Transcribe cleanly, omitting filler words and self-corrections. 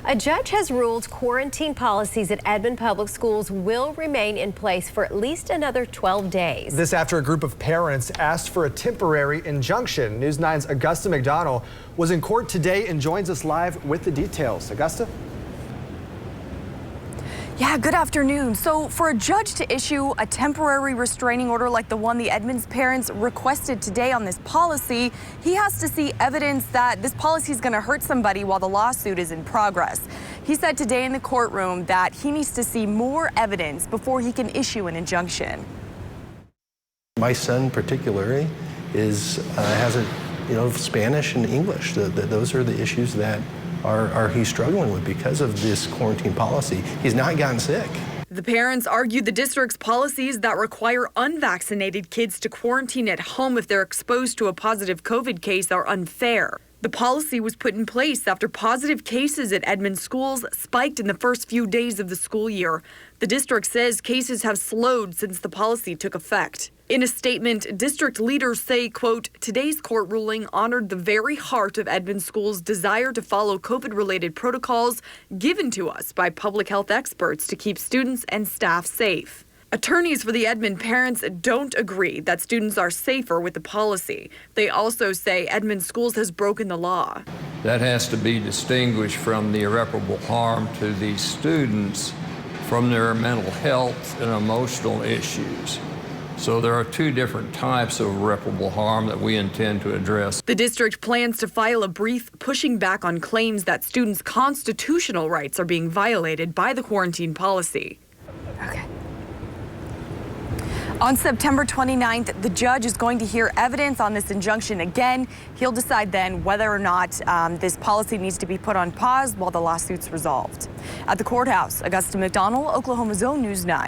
A judge has ruled quarantine policies at Edmond Public Schools will remain in place for at least another 12 days. This after a group of parents asked for a temporary injunction. News 9's Augusta McDonald was in court today and joins us live with the details. Augusta? Yeah, good afternoon. So for a judge to issue a temporary restraining order like the one the Edmonds parents requested today on this policy, he has to see evidence that this policy is going to hurt somebody while the lawsuit is in progress. He said today in the courtroom that he needs to see more evidence before he can issue an injunction. My son particularly has Spanish and English. Those are the issues that he's struggling with because of this quarantine policy. He's not gotten sick. The parents argued the district's policies that require unvaccinated kids to quarantine at home if they're exposed to a positive COVID case are unfair. The policy was put in place after positive cases at Edmond schools spiked in the first few days of the school year. The district says cases have slowed since the policy took effect. In a statement, district leaders say, quote, today's court ruling honored the very heart of Edmond schools' desire to follow COVID-related protocols given to us by public health experts to keep students and staff safe. Attorneys for the Edmond parents don't agree that students are safer with the policy. They also say Edmond schools has broken the law. That has to be distinguished from the irreparable harm to these students from their mental health and emotional issues. So there are two different types of irreparable harm that we intend to address. The district plans to file a brief pushing back on claims that students' constitutional rights are being violated by the quarantine policy. Okay. On September 29th, the judge is going to hear evidence on this injunction again. He'll decide then whether or not this policy needs to be put on pause while the lawsuit's resolved. At the courthouse, Augusta McDonald, Oklahoma's own News 9.